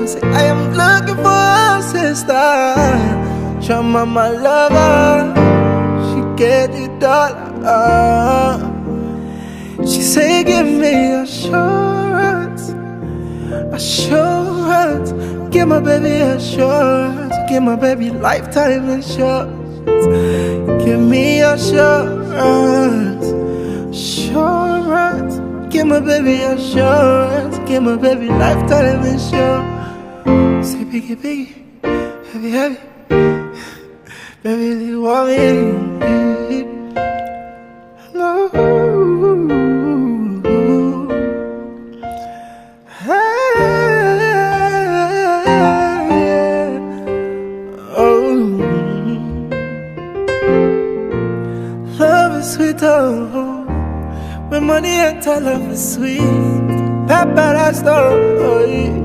Say I am looking for a sister. Your mama lover, she get it all. She say give me assurance, assurance. Give my baby assurance, give my baby lifetime insurance. Give me assurance, assurance. Give my baby assurance, give my baby lifetime insurance. Say biggie, biggie, heavy, heavy. Baby, you want me? No. Love is sweet, oh. When money enter, love is sweet. Paradise, oh.